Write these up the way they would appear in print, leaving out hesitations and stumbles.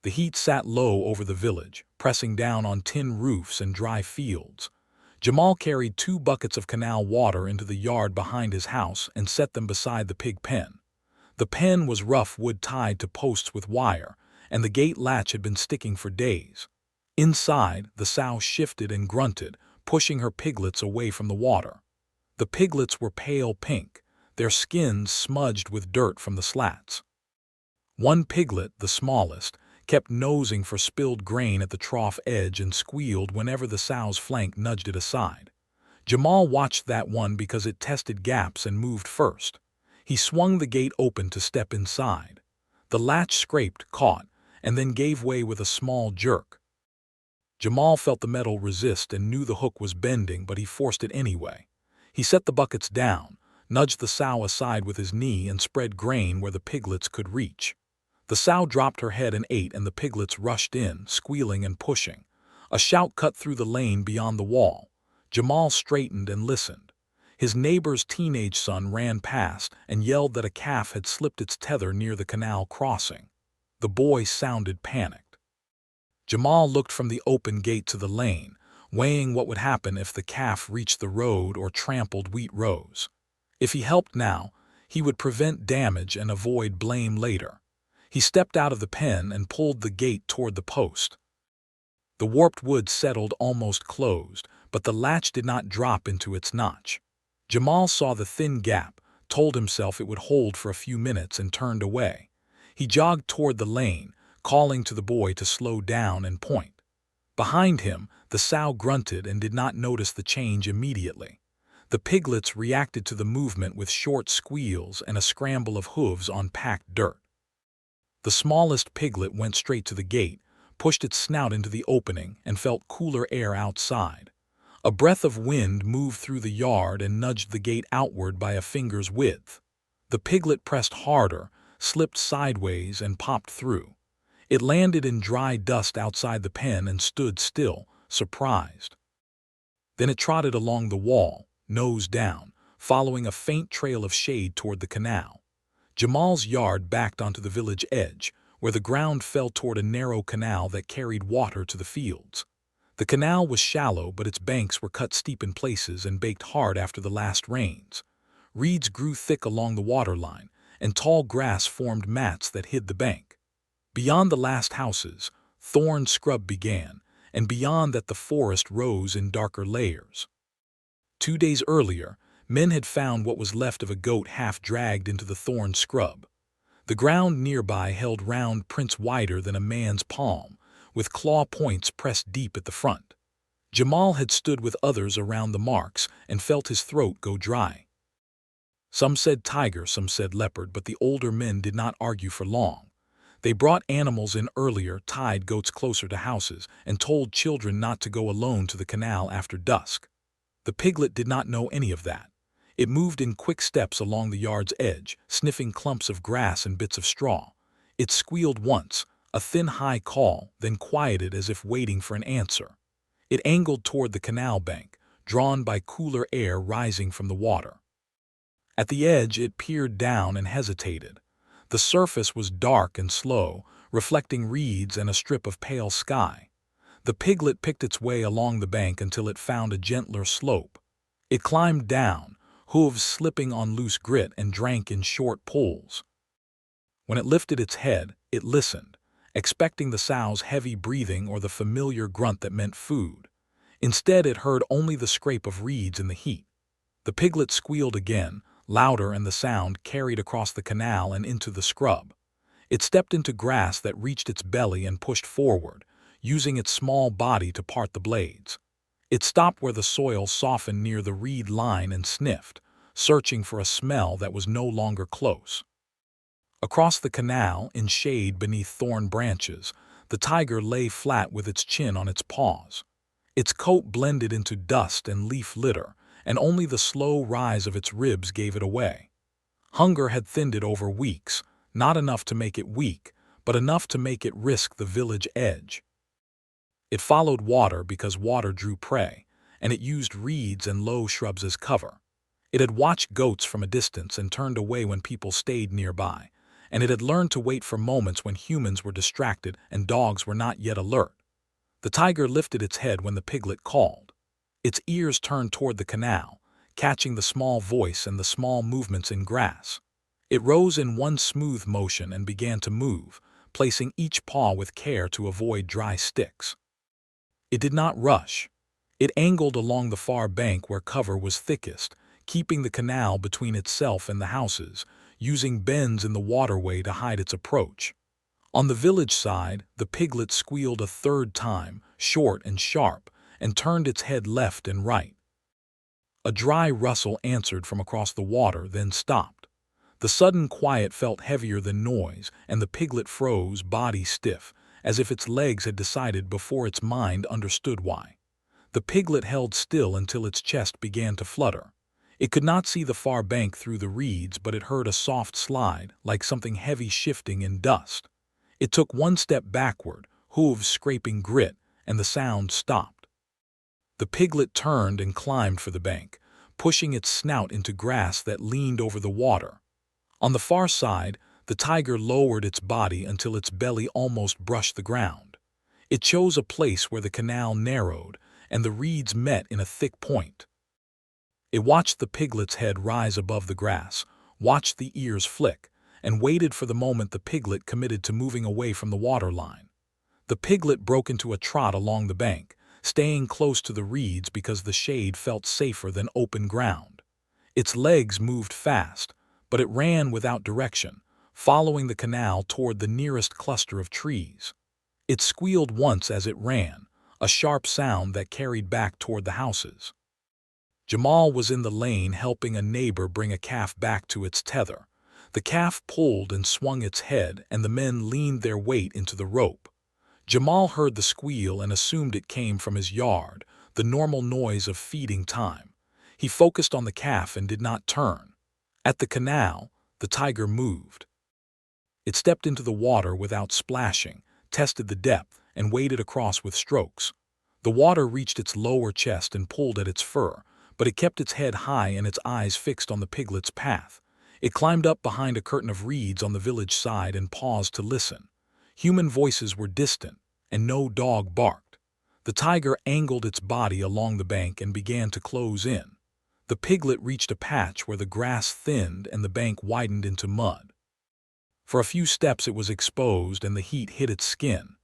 The heat sat low over the village, pressing down on tin roofs and dry fields. Jamal carried 2 buckets of canal water into the yard behind his house and set them beside the pig pen. The pen was rough wood tied to posts with wire, and the gate latch had been sticking for days. Inside, the sow shifted and grunted, pushing her piglets away from the water. The piglets were pale pink, their skins smudged with dirt from the slats. One piglet, the smallest, kept nosing for spilled grain at the trough edge and squealed whenever the sow's flank nudged it aside. Jamal watched that one because it tested gaps and moved first. He swung the gate open to step inside. The latch scraped, caught, and then gave way with a small jerk. Jamal felt the metal resist and knew the hook was bending, but he forced it anyway. He set the buckets down, nudged the sow aside with his knee, and spread grain where the piglets could reach. The sow dropped her head and ate, and the piglets rushed in, squealing and pushing. A shout cut through the lane beyond the wall. Jamal straightened and listened. His neighbor's teenage son ran past and yelled that a calf had slipped its tether near the canal crossing. The boy sounded panicked. Jamal looked from the open gate to the lane, weighing what would happen if the calf reached the road or trampled wheat rows. If he helped now, he would prevent damage and avoid blame later. He stepped out of the pen and pulled the gate toward the post. The warped wood settled almost closed, but the latch did not drop into its notch. Jamal saw the thin gap, told himself it would hold for a few minutes, and turned away. He jogged toward the lane, calling to the boy to slow down and point. Behind him, the sow grunted and did not notice the change immediately. The piglets reacted to the movement with short squeals and a scramble of hooves on packed dirt. The smallest piglet went straight to the gate, pushed its snout into the opening, and felt cooler air outside. A breath of wind moved through the yard and nudged the gate outward by a finger's width. The piglet pressed harder, slipped sideways, and popped through. It landed in dry dust outside the pen and stood still, surprised. Then it trotted along the wall, nose down, following a faint trail of shade toward the canal. Jamal's yard backed onto the village edge, where the ground fell toward a narrow canal that carried water to the fields. The canal was shallow, but its banks were cut steep in places and baked hard after the last rains. Reeds grew thick along the waterline, and tall grass formed mats that hid the bank. Beyond the last houses, thorn scrub began, and beyond that the forest rose in darker layers. 2 days earlier, men had found what was left of a goat half dragged into the thorn scrub. The ground nearby held round prints wider than a man's palm, with claw points pressed deep at the front. Jamal had stood with others around the marks and felt his throat go dry. Some said tiger, some said leopard, but the older men did not argue for long. They brought animals in earlier, tied goats closer to houses, and told children not to go alone to the canal after dusk. The piglet did not know any of that. It moved in quick steps along the yard's edge, sniffing clumps of grass and bits of straw. It squealed once, a thin high call, then quieted as if waiting for an answer. It angled toward the canal bank, drawn by cooler air rising from the water. At the edge it peered down and hesitated. The surface was dark and slow, reflecting reeds and a strip of pale sky. The piglet picked its way along the bank until it found a gentler slope. It climbed down, hooves slipping on loose grit, and drank in short pulls. When it lifted its head, it listened, expecting the sow's heavy breathing or the familiar grunt that meant food. Instead, it heard only the scrape of reeds in the heat. The piglet squealed again, louder, and the sound carried across the canal and into the scrub. It stepped into grass that reached its belly and pushed forward, using its small body to part the blades. It stopped where the soil softened near the reed line and sniffed, searching for a smell that was no longer close. Across the canal, in shade beneath thorn branches, the tiger lay flat with its chin on its paws. Its coat blended into dust and leaf litter, and only the slow rise of its ribs gave it away. Hunger had thinned it over weeks, not enough to make it weak, but enough to make it risk the village edge. It followed water because water drew prey, and it used reeds and low shrubs as cover. It had watched goats from a distance and turned away when people stayed nearby, and it had learned to wait for moments when humans were distracted and dogs were not yet alert. The tiger lifted its head when the piglet called. Its ears turned toward the canal, catching the small voice and the small movements in grass. It rose in one smooth motion and began to move, placing each paw with care to avoid dry sticks. It did not rush. It angled along the far bank where cover was thickest, keeping the canal between itself and the houses, using bends in the waterway to hide its approach. On the village side, the piglet squealed a third time, short and sharp, and turned its head left and right. A dry rustle answered from across the water, then stopped. The sudden quiet felt heavier than noise, and the piglet froze, body stiff, as if its legs had decided before its mind understood why. The piglet held still until its chest began to flutter. It could not see the far bank through the reeds, but it heard a soft slide, like something heavy shifting in dust. It took one step backward, hooves scraping grit, and the sound stopped. The piglet turned and climbed for the bank, pushing its snout into grass that leaned over the water. On the far side, the tiger lowered its body until its belly almost brushed the ground. It chose a place where the canal narrowed and the reeds met in a thick point. It watched the piglet's head rise above the grass, watched the ears flick, and waited for the moment the piglet committed to moving away from the waterline. The piglet broke into a trot along the bank, staying close to the reeds because the shade felt safer than open ground. Its legs moved fast, but it ran without direction, following the canal toward the nearest cluster of trees. It squealed once as it ran, a sharp sound that carried back toward the houses. Jamal was in the lane helping a neighbor bring a calf back to its tether. The calf pulled and swung its head, and the men leaned their weight into the rope. Jamal heard the squeal and assumed it came from his yard, the normal noise of feeding time. He focused on the calf and did not turn. At the canal, the tiger moved. It stepped into the water without splashing, tested the depth, and waded across with strokes. The water reached its lower chest and pulled at its fur, but it kept its head high and its eyes fixed on the piglet's path. It climbed up behind a curtain of reeds on the village side and paused to listen. Human voices were distant, and no dog barked. The tiger angled its body along the bank and began to close in. The piglet reached a patch where the grass thinned and the bank widened into mud. For a few steps it was exposed and the heat hit its skin.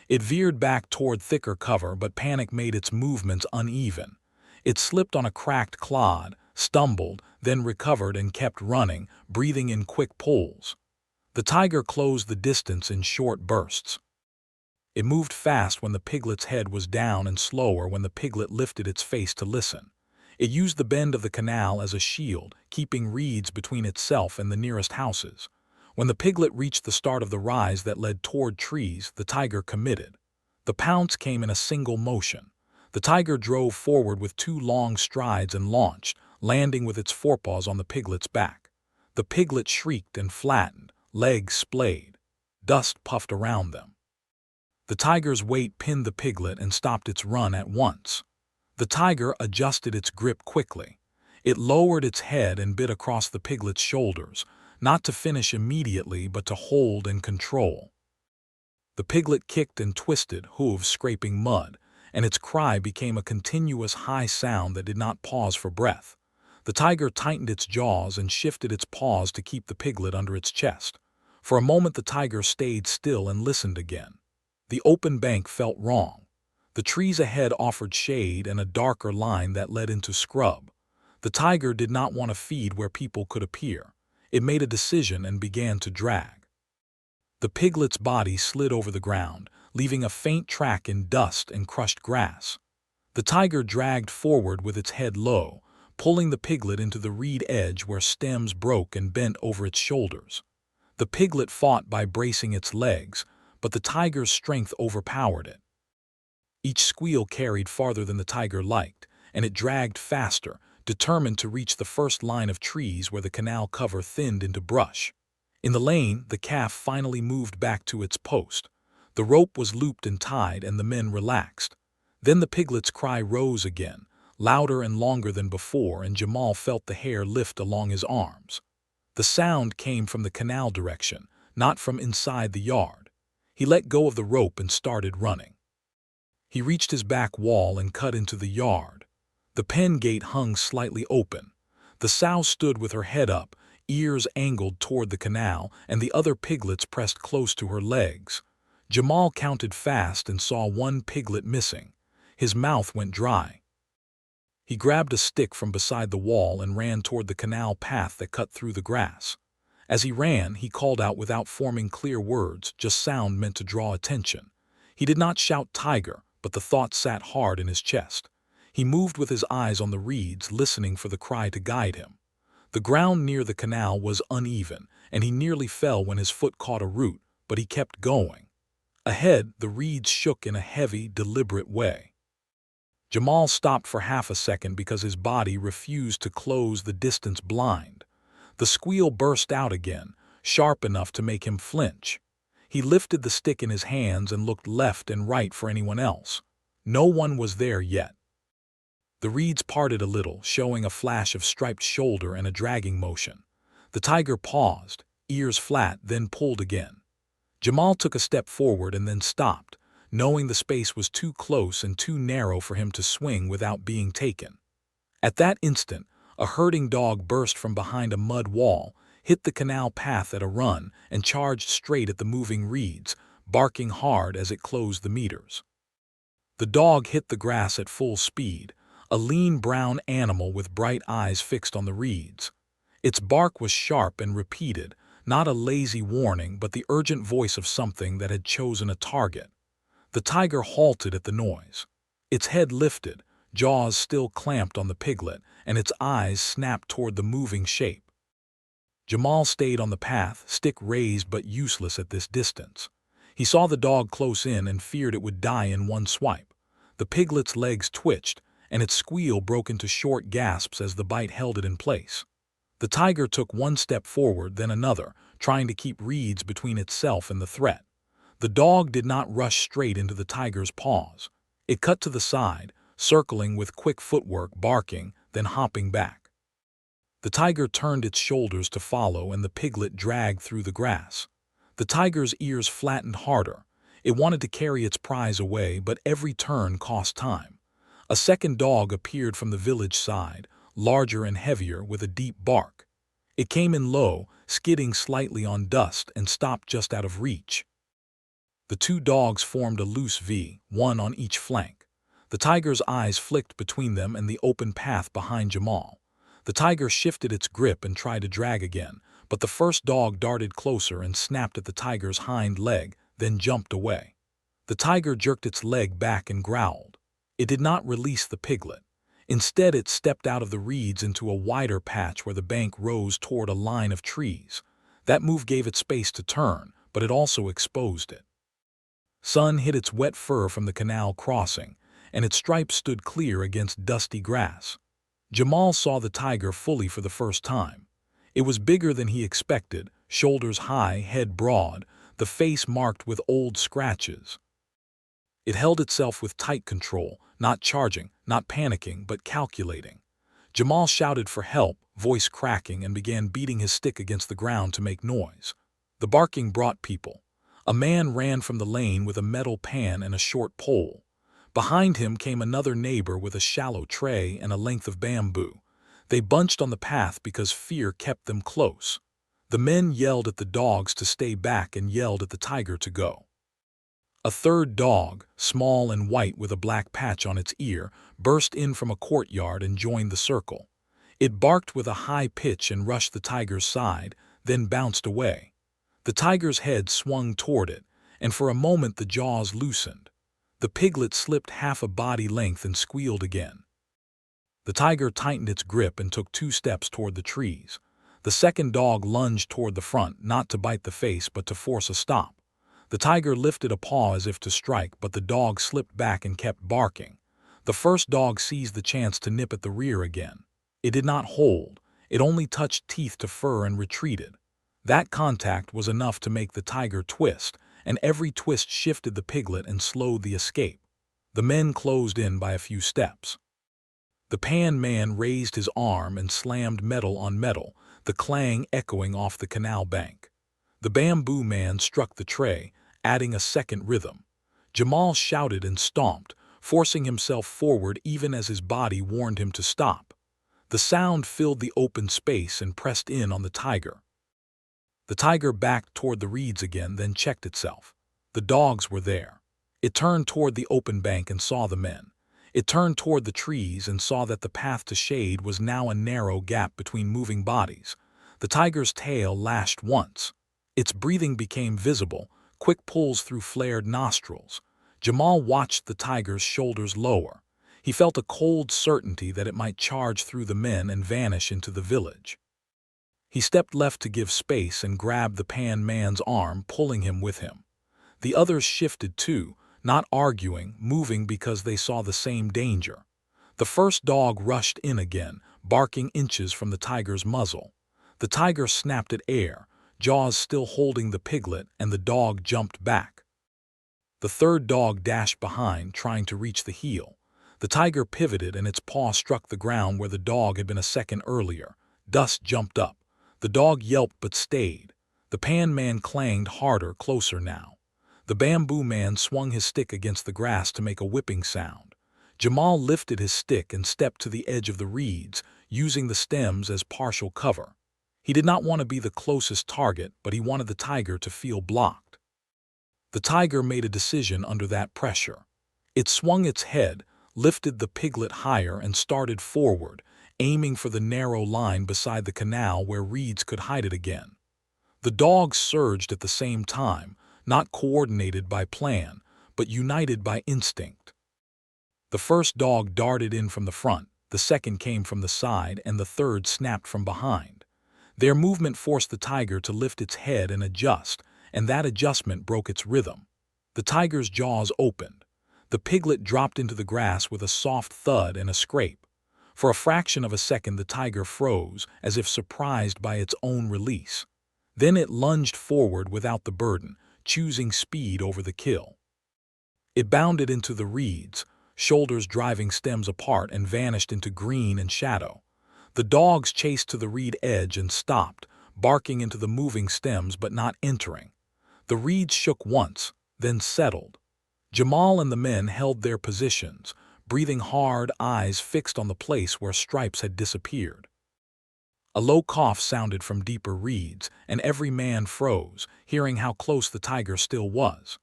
It veered back toward thicker cover, but panic made its movements uneven. It slipped on a cracked clod, stumbled, then recovered and kept running, breathing in quick pulls. The tiger closed the distance in short bursts. It moved fast when the piglet's head was down and slower when the piglet lifted its face to listen. It used the bend of the canal as a shield, keeping reeds between itself and the nearest houses. When the piglet reached the start of the rise that led toward trees, the tiger committed. The pounce came in a single motion. The tiger drove forward with 2 long strides and launched, landing with its forepaws on the piglet's back. The piglet shrieked and flattened, legs splayed. Dust puffed around them. The tiger's weight pinned the piglet and stopped its run at once. The tiger adjusted its grip quickly. It lowered its head and bit across the piglet's shoulders, not to finish immediately but to hold and control. The piglet kicked and twisted, hooves scraping mud, and its cry became a continuous high sound that did not pause for breath. The tiger tightened its jaws and shifted its paws to keep the piglet under its chest. For a moment the tiger stayed still and listened again. The open bank felt wrong. The trees ahead offered shade and a darker line that led into scrub. The tiger did not want to feed where people could appear. It made a decision and began to drag. The piglet's body slid over the ground, leaving a faint track in dust and crushed grass. The tiger dragged forward with its head low, pulling the piglet into the reed edge where stems broke and bent over its shoulders. The piglet fought by bracing its legs, but the tiger's strength overpowered it. Each squeal carried farther than the tiger liked, and it dragged faster, determined to reach the first line of trees where the canal cover thinned into brush. In the lane, the calf finally moved back to its post. The rope was looped and tied, and the men relaxed. Then the piglet's cry rose again, louder and longer than before, and Jamal felt the hair lift along his arms. The sound came from the canal direction, not from inside the yard. He let go of the rope and started running. He reached his back wall and cut into the yard. The pen gate hung slightly open. The sow stood with her head up, ears angled toward the canal, and the other piglets pressed close to her legs. Jamal counted fast and saw one piglet missing. His mouth went dry. He grabbed a stick from beside the wall and ran toward the canal path that cut through the grass. As he ran, he called out without forming clear words, just sound meant to draw attention. He did not shout "Tiger," but the thought sat hard in his chest. He moved with his eyes on the reeds, listening for the cry to guide him. The ground near the canal was uneven, and he nearly fell when his foot caught a root, but he kept going. Ahead, the reeds shook in a heavy, deliberate way. Jamal stopped for half a second because his body refused to close the distance blind. The squeal burst out again, sharp enough to make him flinch. He lifted the stick in his hands and looked left and right for anyone else. No one was there yet. The reeds parted a little, showing a flash of striped shoulder and a dragging motion. The tiger paused, ears flat, then pulled again. Jamal took a step forward and then stopped, knowing the space was too close and too narrow for him to swing without being taken. At that instant, a herding dog burst from behind a mud wall, hit the canal path at a run, and charged straight at the moving reeds, barking hard as it closed the meters. The dog hit the grass at full speed, a lean brown animal with bright eyes fixed on the reeds. Its bark was sharp and repeated, not a lazy warning but the urgent voice of something that had chosen a target. The tiger halted at the noise. Its head lifted, jaws still clamped on the piglet, and its eyes snapped toward the moving shape. Jamal stayed on the path, stick raised but useless at this distance. He saw the dog close in and feared it would die in one swipe. The piglet's legs twitched, and its squeal broke into short gasps as the bite held it in place. The tiger took one step forward, then another, trying to keep reeds between itself and the threat. The dog did not rush straight into the tiger's paws. It cut to the side, circling with quick footwork, barking, then hopping back. The tiger turned its shoulders to follow, and the piglet dragged through the grass. The tiger's ears flattened harder. It wanted to carry its prize away, but every turn cost time. A second dog appeared from the village side, larger and heavier, with a deep bark. It came in low, skidding slightly on dust, and stopped just out of reach. The two dogs formed a loose V, one on each flank. The tiger's eyes flicked between them and the open path behind Jamal. The tiger shifted its grip and tried to drag again, but the first dog darted closer and snapped at the tiger's hind leg, then jumped away. The tiger jerked its leg back and growled. It did not release the piglet. Instead, it stepped out of the reeds into a wider patch where the bank rose toward a line of trees. That move gave it space to turn, but it also exposed it. Sun hit its wet fur from the canal crossing, and its stripes stood clear against dusty grass. Jamal saw the tiger fully for the first time. It was bigger than he expected, shoulders high, head broad, the face marked with old scratches. It held itself with tight control, not charging, not panicking, but calculating. Jamal shouted for help, voice cracking, and began beating his stick against the ground to make noise. The barking brought people. A man ran from the lane with a metal pan and a short pole. Behind him came another neighbor with a shallow tray and a length of bamboo. They bunched on the path because fear kept them close. The men yelled at the dogs to stay back and yelled at the tiger to go. A third dog, small and white with a black patch on its ear, burst in from a courtyard and joined the circle. It barked with a high pitch and rushed the tiger's side, then bounced away. The tiger's head swung toward it, and for a moment the jaws loosened. The piglet slipped half a body length and squealed again. The tiger tightened its grip and took 2 steps toward the trees. The second dog lunged toward the front, not to bite the face but to force a stop. The tiger lifted a paw as if to strike, but the dog slipped back and kept barking. The first dog seized the chance to nip at the rear again. It did not hold. It only touched teeth to fur and retreated. That contact was enough to make the tiger twist, and every twist shifted the piglet and slowed the escape. The men closed in by a few steps. The pan man raised his arm and slammed metal on metal, the clang echoing off the canal bank. The bamboo man struck the tray, adding a second rhythm. Jamal shouted and stomped, forcing himself forward even as his body warned him to stop. The sound filled the open space and pressed in on the tiger. The tiger backed toward the reeds again, then checked itself. The dogs were there. It turned toward the open bank and saw the men. It turned toward the trees and saw that the path to shade was now a narrow gap between moving bodies. The tiger's tail lashed once. Its breathing became visible, quick pulls through flared nostrils. Jamal watched the tiger's shoulders lower. He felt a cold certainty that it might charge through the men and vanish into the village. He stepped left to give space and grabbed the pan man's arm, pulling him with him. The others shifted too, not arguing, moving because they saw the same danger. The first dog rushed in again, barking inches from the tiger's muzzle. The tiger snapped at air, jaws still holding the piglet, and the dog jumped back. The third dog dashed behind, trying to reach the heel. The tiger pivoted and its paw struck the ground where the dog had been a second earlier. Dust jumped up. The dog yelped but stayed. The pan man clanged harder, closer now. The bamboo man swung his stick against the grass to make a whipping sound. Jamal lifted his stick and stepped to the edge of the reeds, using the stems as partial cover. He did not want to be the closest target, but he wanted the tiger to feel blocked. The tiger made a decision under that pressure. It swung its head, lifted the piglet higher, and started forward, aiming for the narrow line beside the canal where reeds could hide it again. The dogs surged at the same time, not coordinated by plan, but united by instinct. The first dog darted in from the front, the second came from the side, and the third snapped from behind. Their movement forced the tiger to lift its head and adjust, and that adjustment broke its rhythm. The tiger's jaws opened. The piglet dropped into the grass with a soft thud and a scrape. For a fraction of a second the tiger froze, as if surprised by its own release. Then it lunged forward without the burden, choosing speed over the kill. It bounded into the reeds, shoulders driving stems apart, and vanished into green and shadow. The dogs chased to the reed edge and stopped, barking into the moving stems but not entering. The reeds shook once, then settled. Jamal and the men held their positions, breathing hard, eyes fixed on the place where Stripes had disappeared. A low cough sounded from deeper reeds, and every man froze, hearing how close the tiger still was.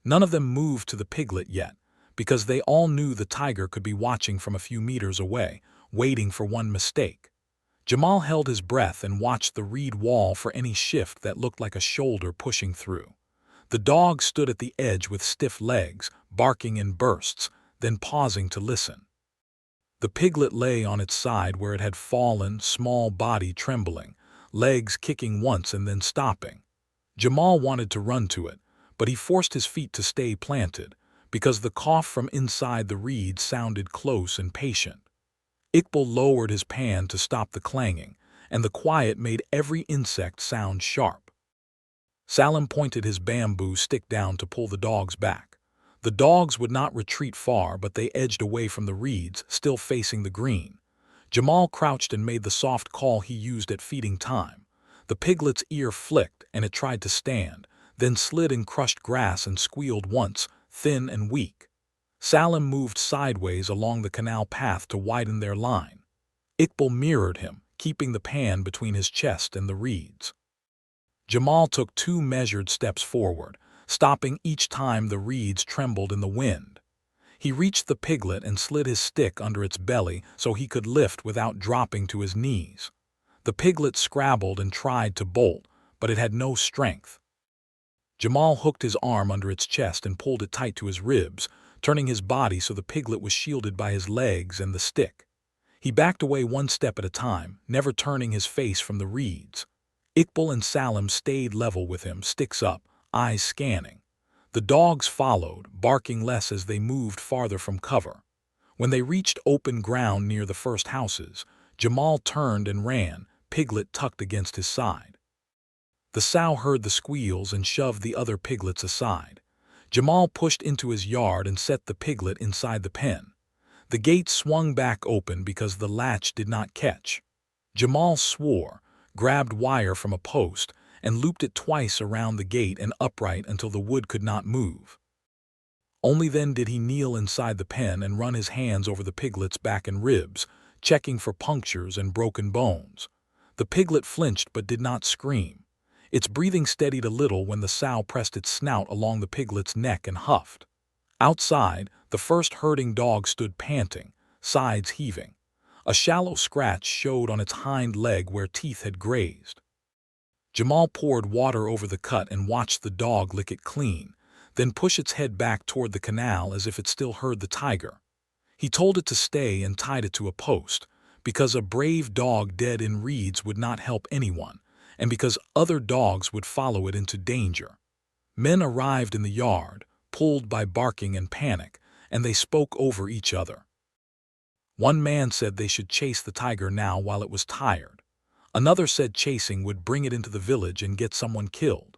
None of them moved to the piglet yet, because they all knew the tiger could be watching from a few meters away, waiting for one mistake. Jamal held his breath and watched the reed wall for any shift that looked like a shoulder pushing through. The dog stood at the edge with stiff legs, barking in bursts, then pausing to listen. The piglet lay on its side where it had fallen, small body trembling, legs kicking once and then stopping. Jamal wanted to run to it, but he forced his feet to stay planted, because the cough from inside the reeds sounded close and patient. Iqbal lowered his pan to stop the clanging, and the quiet made every insect sound sharp. Salim pointed his bamboo stick down to pull the dogs back. The dogs would not retreat far, but they edged away from the reeds, still facing the green. Jamal crouched and made the soft call he used at feeding time. The piglet's ear flicked, and it tried to stand, then slid in crushed grass and squealed once, thin and weak. Salim moved sideways along the canal path to widen their line. Iqbal mirrored him, keeping the pan between his chest and the reeds. Jamal took 2 measured steps forward, stopping each time the reeds trembled in the wind. He reached the piglet and slid his stick under its belly so he could lift without dropping to his knees. The piglet scrabbled and tried to bolt, but it had no strength. Jamal hooked his arm under its chest and pulled it tight to his ribs, turning his body so the piglet was shielded by his legs and the stick. He backed away 1 step at a time, never turning his face from the reeds. Iqbal and Salim stayed level with him, sticks up, eyes scanning. The dogs followed, barking less as they moved farther from cover. When they reached open ground near the first houses, Jamal turned and ran, Piglet tucked against his side. The sow heard the squeals and shoved the other piglets aside. Jamal pushed into his yard and set the piglet inside the pen. The gate swung back open because the latch did not catch. Jamal swore, grabbed wire from a post, and looped it twice around the gate and upright until the wood could not move. Only then did he kneel inside the pen and run his hands over the piglet's back and ribs, checking for punctures and broken bones. The piglet flinched but did not scream. Its breathing steadied a little when the sow pressed its snout along the piglet's neck and huffed. Outside, the first herding dog stood panting, sides heaving. A shallow scratch showed on its hind leg where teeth had grazed. Jamal poured water over the cut and watched the dog lick it clean, then push its head back toward the canal as if it still heard the tiger. He told it to stay and tied it to a post, because a brave dog dead in reeds would not help anyone, and because other dogs would follow it into danger. Men arrived in the yard, pulled by barking and panic, and they spoke over each other. One man said they should chase the tiger now while it was tired. Another said chasing would bring it into the village and get someone killed.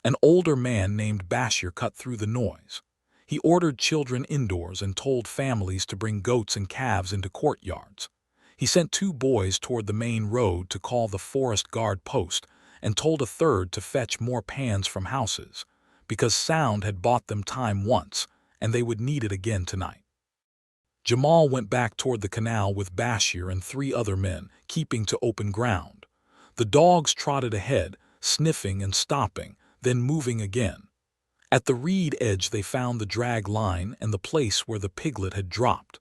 An older man named Bashir cut through the noise. He ordered children indoors and told families to bring goats and calves into courtyards. He sent 2 boys toward the main road to call the forest guard post and told a third to fetch more pans from houses, because sound had bought them time once and they would need it again tonight. Jamal went back toward the canal with Bashir and 3 other men, keeping to open ground. The dogs trotted ahead, sniffing and stopping, then moving again. At the reed edge they found the drag line and the place where the piglet had dropped.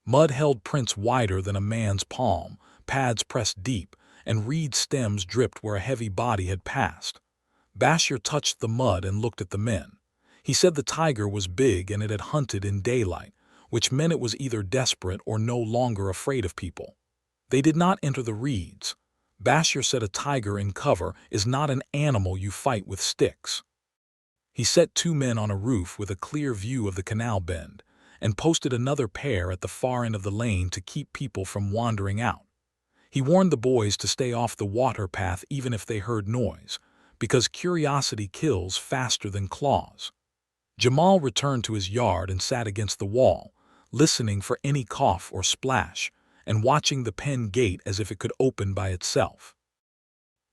Mud held prints wider than a man's palm, pads pressed deep, and reed stems dripped where a heavy body had passed. Bashir touched the mud and looked at the men. He said the tiger was big and it had hunted in daylight, which meant it was either desperate or no longer afraid of people. They did not enter the reeds. Bashir said a tiger in cover is not an animal you fight with sticks. He set 2 men on a roof with a clear view of the canal bend, and posted another pair at the far end of the lane to keep people from wandering out. He warned the boys to stay off the water path even if they heard noise, because curiosity kills faster than claws. Jamal returned to his yard and sat against the wall, listening for any cough or splash, and watching the pen gate as if it could open by itself.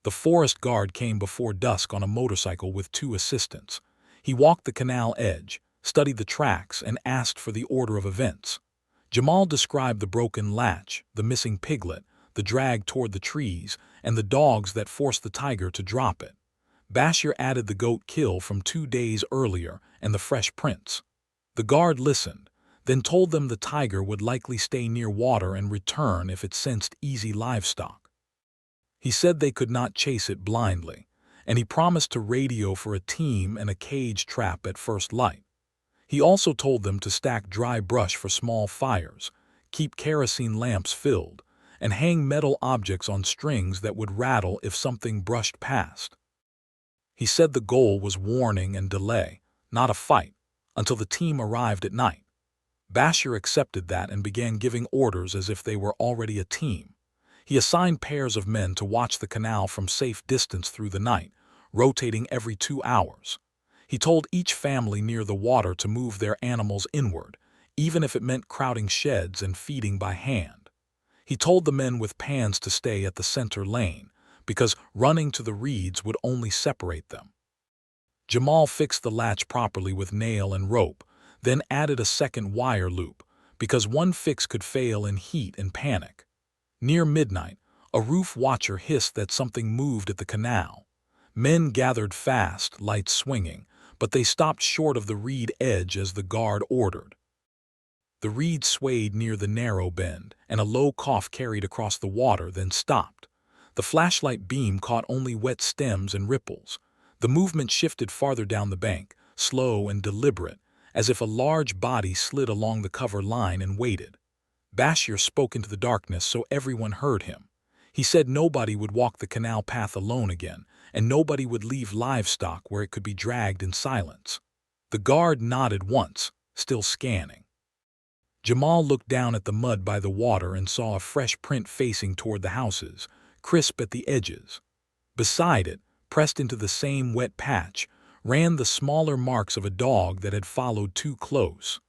The forest guard came before dusk on a motorcycle with 2 assistants. He walked the canal edge, studied the tracks, and asked for the order of events. Jamal described the broken latch, the missing piglet, the drag toward the trees, and the dogs that forced the tiger to drop it. Bashir added the goat kill from 2 days earlier and the fresh prints. The guard listened, then told them the tiger would likely stay near water and return if it sensed easy livestock. He said they could not chase it blindly, and he promised to radio for a team and a cage trap at first light. He also told them to stack dry brush for small fires, keep kerosene lamps filled, and hang metal objects on strings that would rattle if something brushed past. He said the goal was warning and delay, not a fight, until the team arrived at night. Bashir accepted that and began giving orders as if they were already a team. He assigned pairs of men to watch the canal from safe distance through the night, rotating every 2 hours. He told each family near the water to move their animals inward, even if it meant crowding sheds and feeding by hand. He told the men with pans to stay at the center lane, because running to the reeds would only separate them. Jamal fixed the latch properly with nail and rope, then added a second wire loop, because one fix could fail in heat and panic. Near midnight, a roof watcher hissed that something moved at the canal. Men gathered fast, lights swinging, but they stopped short of the reed edge as the guard ordered. The reed swayed near the narrow bend, and a low cough carried across the water, then stopped. The flashlight beam caught only wet stems and ripples. The movement shifted farther down the bank, slow and deliberate, as if a large body slid along the cover line and waited. Bashir spoke into the darkness so everyone heard him. He said nobody would walk the canal path alone again, and nobody would leave livestock where it could be dragged in silence. The guard nodded once, still scanning. Jamal looked down at the mud by the water and saw a fresh print facing toward the houses, crisp at the edges. Beside it, pressed into the same wet patch, ran the smaller marks of a dog that had followed too close.